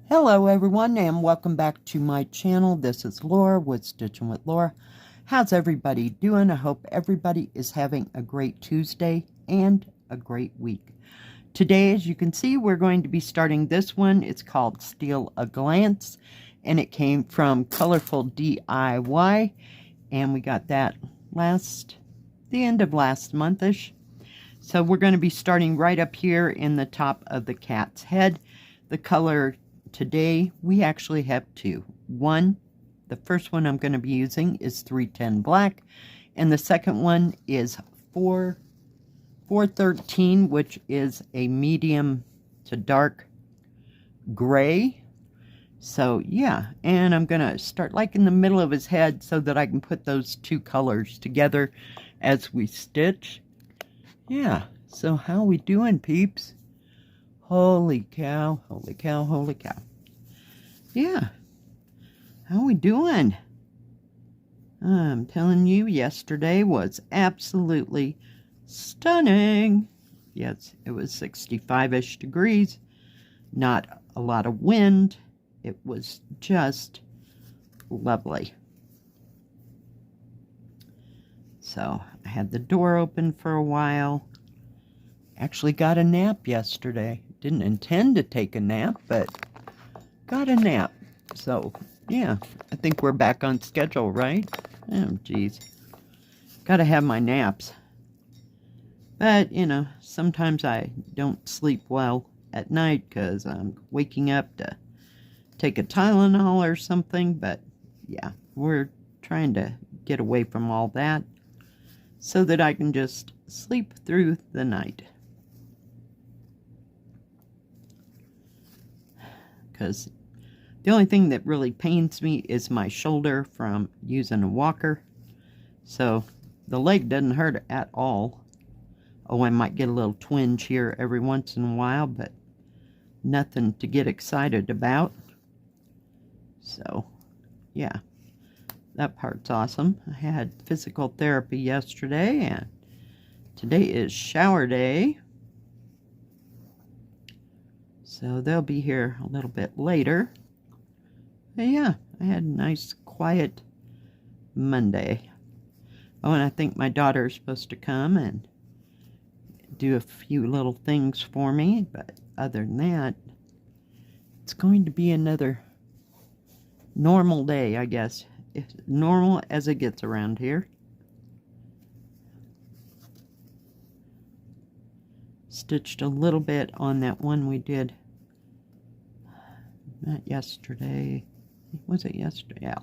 Hello everyone and welcome back to my channel. This is Laura with Stitchin with Laura. How's everybody doing? I hope everybody is having a great Tuesday and a great week. Today, as you can see, we're going to be starting this one. It's called Steal a Glance and it came from ColorfulDIY and we got that the end of last monthish. So we're going to be starting right up here in the top of the cat's head. The color today, we actually have two. The first one I'm going to be using is 310 black, and the second one is 413, which is a medium to dark gray. So yeah, and I'm going to start like in the middle of his head so that I can put those two colors together as we stitch. Yeah, so how we doing, peeps? Holy cow, holy cow, holy cow. Yeah, how we doing? I'm telling you, yesterday was absolutely stunning. Yes, it was 65-ish degrees, not a lot of wind. It was just lovely. So I had the door open for a while. Actually got a nap yesterday. Didn't intend to take a nap, but got a nap. So yeah, I think we're back on schedule, right? Oh geez, gotta have my naps. But you know, sometimes I don't sleep well at night because I'm waking up to take a Tylenol or something. But yeah, we're trying to get away from all that so that I can just sleep through the night. Because the only thing that really pains me is my shoulder from using a walker. So the leg doesn't hurt at all. Oh, I might get a little twinge here every once in a while, but nothing to get excited about. So yeah, that part's awesome. I had physical therapy yesterday and today is shower day. So they'll be here a little bit later. But yeah, I had a nice quiet Monday. Oh, and I think my daughter is supposed to come and do a few little things for me. But other than that, it's going to be another normal day, I guess. It's normal as it gets around here. Stitched a little bit on that one we did. Not yesterday. Was it yesterday? Yeah.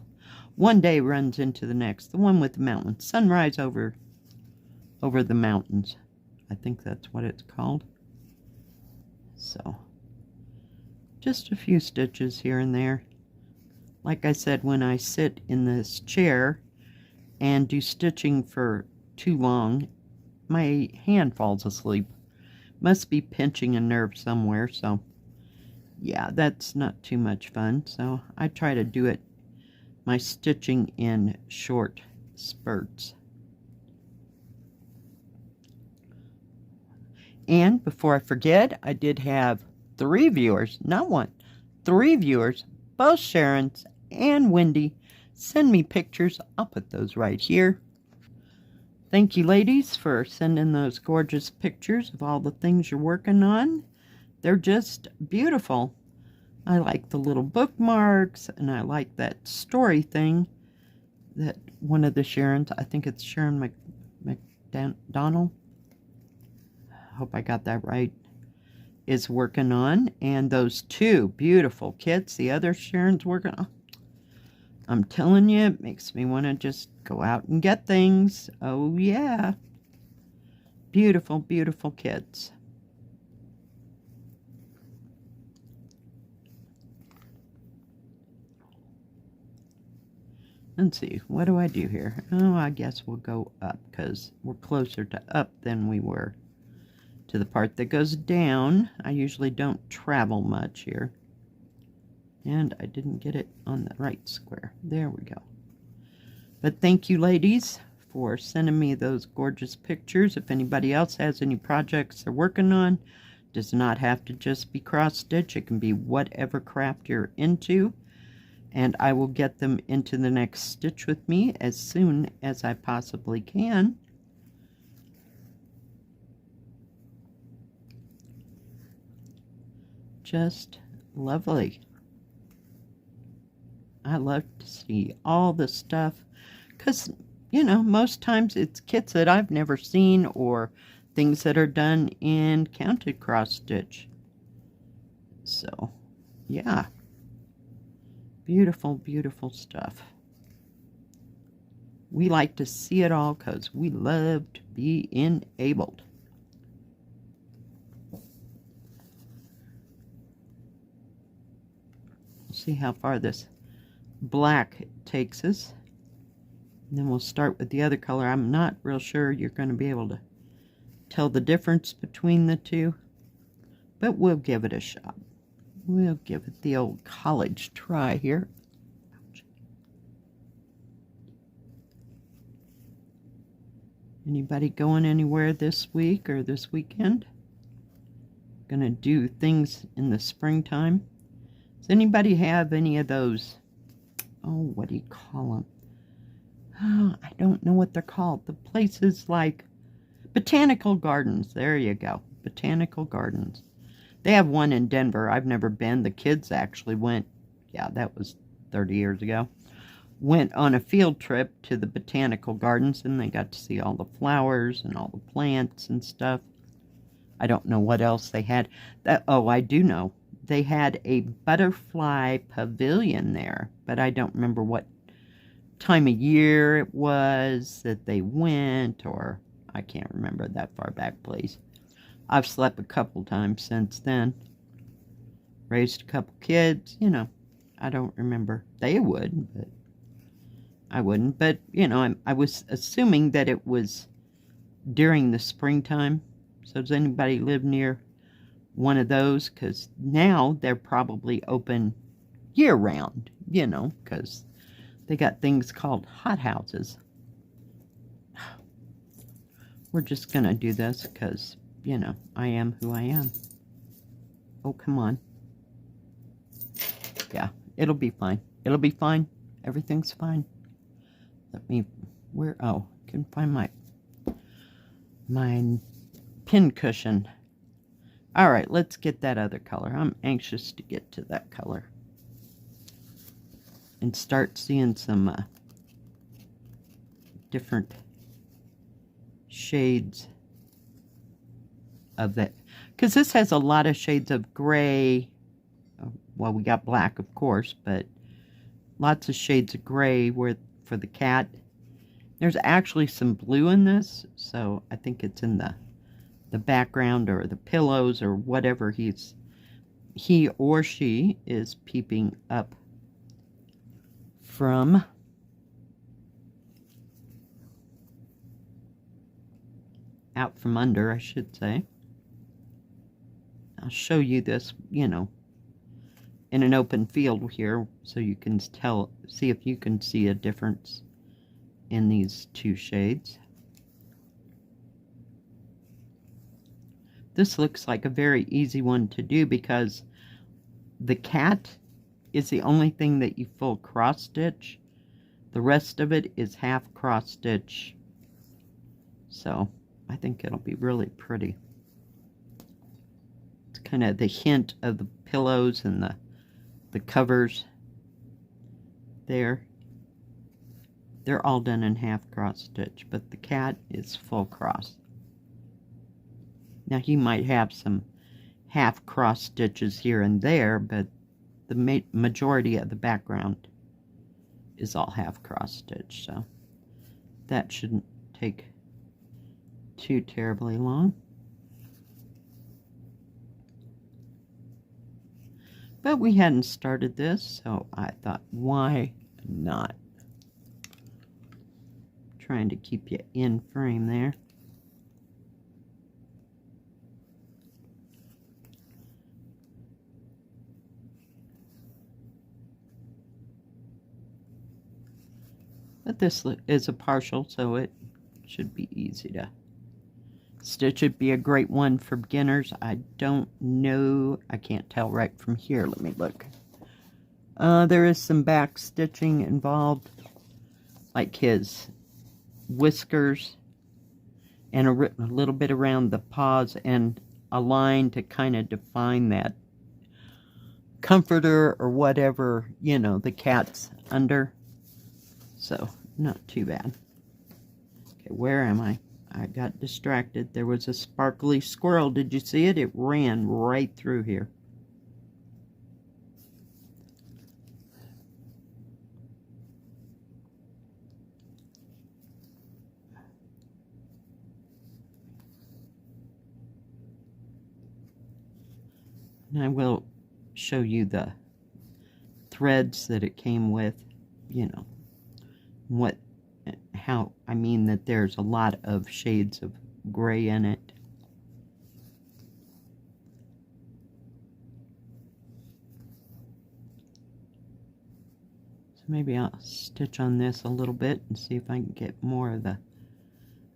One day runs into the next. The one with the mountains. Sunrise over the mountains. I think that's what it's called. So, just a few stitches here and there. Like I said, when I sit in this chair and do stitching for too long, my hand falls asleep. Must be pinching a nerve somewhere, so yeah, that's not too much fun. So I try to do my stitching in short spurts. And before I forget, I did have 3 viewers, not 1, 3 viewers, both Sharon's and Wendy, send me pictures. I'll put those right here. Thank you, ladies, for sending those gorgeous pictures of all the things you're working on. They're just beautiful. I like the little bookmarks, and I like that story thing that one of the Sharons, I think it's Sharon McDonald, I hope I got that right, is working on. And those 2 beautiful kits the other Sharon's working on. I'm telling you, it makes me want to just go out and get things. Oh, yeah. Beautiful, beautiful kids. Let's see, what do I do here? Oh, I guess we'll go up because we're closer to up than we were to the part that goes down. I usually don't travel much here. And I didn't get it on the right square. There we go. But thank you, ladies, for sending me those gorgeous pictures. If anybody else has any projects they're working on, Does not have to just be cross stitch. It can be whatever craft you're into. And I will get them into the next stitch with me as soon as I possibly can. Just lovely. I love to see all the stuff because, you know, most times it's kits that I've never seen or things that are done in counted cross stitch. So, yeah. Beautiful, beautiful stuff. We like to see it all because we love to be enabled. See how far this black takes us. And then we'll start with the other color. I'm not real sure you're going to be able to tell the difference between the two, but we'll give it a shot. We'll give it the old college try here. Anybody going anywhere this week or this weekend? Gonna do things in the springtime. Does anybody have any of those, oh, what do you call them? Oh, I don't know what they're called. The places like botanical gardens. There you go. Botanical gardens. They have one in Denver. I've never been. The kids actually went, yeah, that was 30 years ago. Went on a field trip to the botanical gardens, and they got to see all the flowers and all the plants and stuff. I don't know what else they had. Oh, I do know. They had a butterfly pavilion there, but I don't remember what time of year it was that they went, or I can't remember that far back, please. I've slept a couple times since then. Raised a couple kids, you know. I don't remember. They would, but I wouldn't. But, you know, I was assuming that it was during the springtime. So does anybody live near one of those? Because now they're probably open year-round, you know, because they got things called hot houses. We're just going to do this because, you know, I am who I am. Oh, come on. Yeah, it'll be fine. It'll be fine. Everything's fine. Let me, where, oh, I can find my pin cushion. All right, let's get that other color. I'm anxious to get to that color and start seeing some different shades of that, because this has a lot of shades of gray. Well, we got black, of course, but lots of shades of gray for the cat. There's actually some blue in this, so I think it's in the background or the pillows or whatever he or she is peeping up from. Out from under, I should say. I'll show you this, you know, in an open field here, so you can see if you can see a difference in these two shades. This looks like a very easy one to do because the cat is the only thing that you full cross stitch. The rest of it is half cross stitch. So I think it'll be really pretty. It's kind of the hint of the pillows and the covers there. They're all done in half cross stitch, but the cat is full cross. Now he might have some half cross stitches here and there, but the majority of the background is all half cross stitch, so that shouldn't take too terribly long. But we hadn't started this, so I thought, why not? Trying to keep you in frame there. But this is a partial, so it should be easy to Stitch would be a great one for beginners. I don't know. I can't tell right from here. Let me look. There is some back stitching involved, like his whiskers and a little bit around the paws and a line to kind of define that comforter or whatever, you know, the cat's under. So, not too bad. Okay, where am I? I got distracted. There was a sparkly squirrel. Did you see it? It ran right through here. And I will show you the threads that it came with, you know, how I mean that there's a lot of shades of gray in it. So maybe I'll stitch on this a little bit and see if I can get more of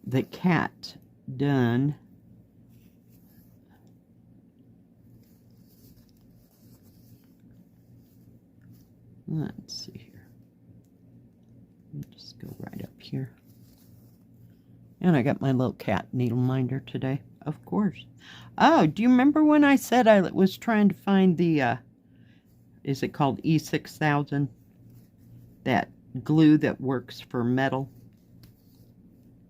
the cat done. Let's see here. Let me just go right up here. And I got my little cat needle minder today, of course. Oh, do you remember when I said I was trying to find the, is it called E6000? That glue that works for metal?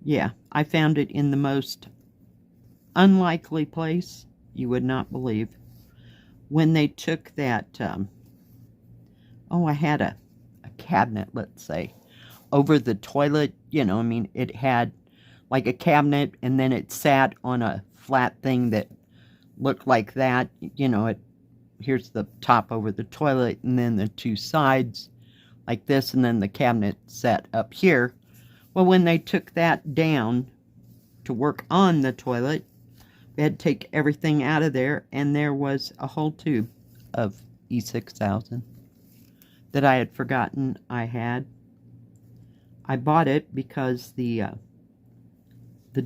Yeah, I found it in the most unlikely place you would not believe. When they took that, I had a cabinet, let's say, over the toilet. You know, I mean, it had like a cabinet, and then it sat on a flat thing that looked like that. You know, here's the top over the toilet, and then the two sides like this, and then the cabinet sat up here. Well, when they took that down to work on the toilet, they had to take everything out of there, and there was a whole tube of E6000 that I had forgotten I had. I bought it because the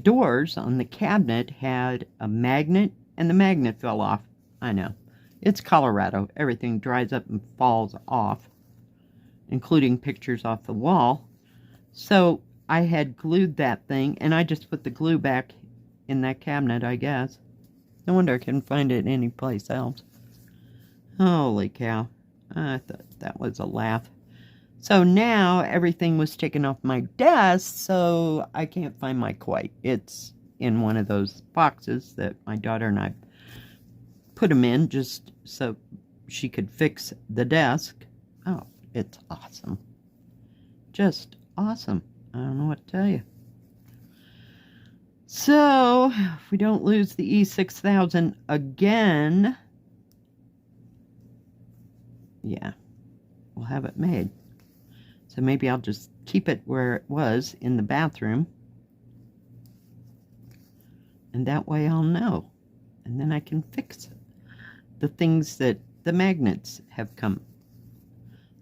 doors on the cabinet had a magnet, and the magnet fell off. I know. It's Colorado. Everything dries up and falls off, including pictures off the wall. So I had glued that thing, and I just put the glue back in that cabinet, I guess. No wonder I couldn't find it anyplace else. Holy cow. I thought that was a laugh. So now everything was taken off my desk, so I can't find my kite. It's in one of those boxes that my daughter and I put them in just so she could fix the desk. Oh, it's awesome. Just awesome. I don't know what to tell you. So, if we don't lose the E6000 again, yeah, we'll have it made. So maybe I'll just keep it where it was in the bathroom. And that way I'll know. And then I can fix the things that the magnets have come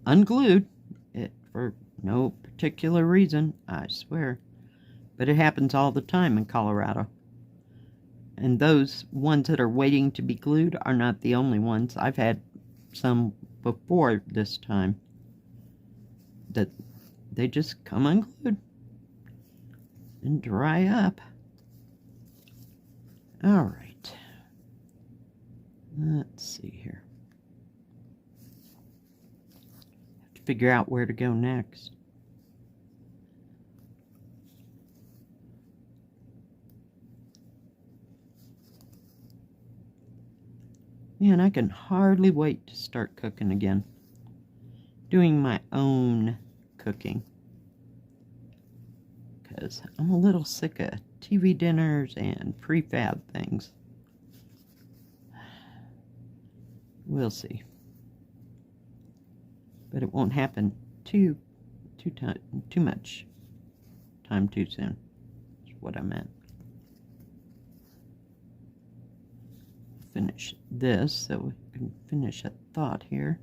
unglued for no particular reason, I swear. But it happens all the time in Colorado. And those ones that are waiting to be glued are not the only ones. I've had some before this time that they just come unglued and dry up. All right. Let's see here. Have to figure out where to go next. Man, I can hardly wait to start cooking again. Doing my own cooking. Because I'm a little sick of TV dinners and prefab things. We'll see. But it won't happen too much time too soon. That's what I meant. Finish this so we can finish a thought here.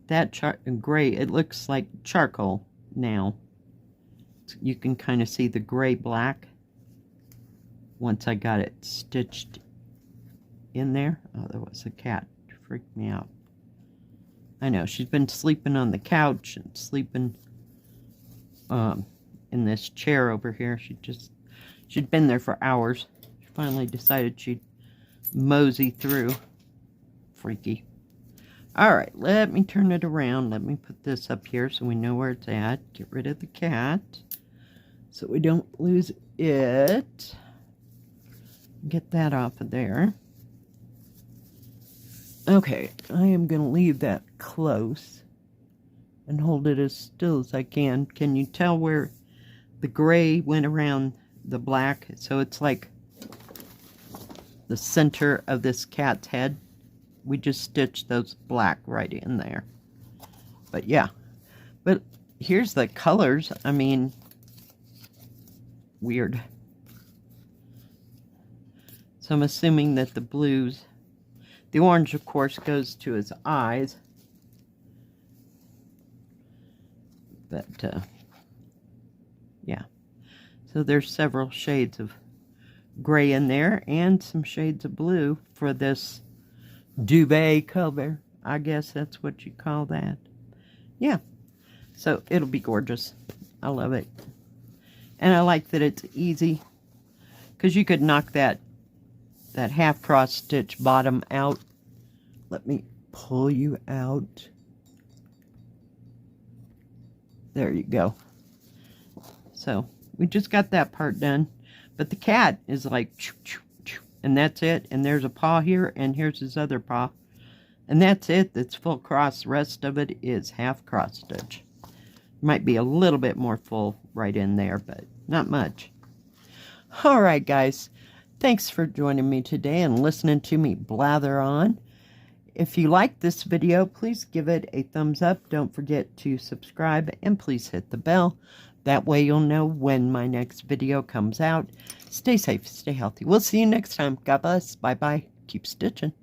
that gray, it looks like charcoal now. You can kind of see the gray black once I got it stitched in there. Oh, there was a cat. Freaked me out. I know, she's been sleeping on the couch and sleeping in this chair over here. She'd been there for hours. She finally decided she'd mosey through. Freaky. Alright, let me turn it around. Let me put this up here so we know where it's at. Get rid of the cat so we don't lose it. Get that off of there. Okay, I am going to leave that close and hold it as still as I can. Can you tell where the gray went around the black? So it's like the center of this cat's head. We just stitched those black right in there. But yeah. But here's the colors. I mean, weird. So I'm assuming that the blues, the orange of course goes to his eyes. But yeah. So there's several shades of gray in there and some shades of blue for this duvet cover. I guess that's what you call that. Yeah. So it'll be gorgeous. I love it. And I like that it's easy, because you could knock that half cross stitch bottom out. Let me pull you out. There you go. So we just got that part done. But the cat is like, and that's it. And there's a paw here, and here's his other paw. And that's it. That's full cross. The rest of it is half cross stitch. Might be a little bit more full right in there, but not much. Alright guys, thanks for joining me today and listening to me blather on. If you like this video, please give it a thumbs up. Don't forget to subscribe, and please hit the bell. That way you'll know when my next video comes out. Stay safe, stay healthy. We'll see you next time. God bless. Bye-bye. Keep stitching.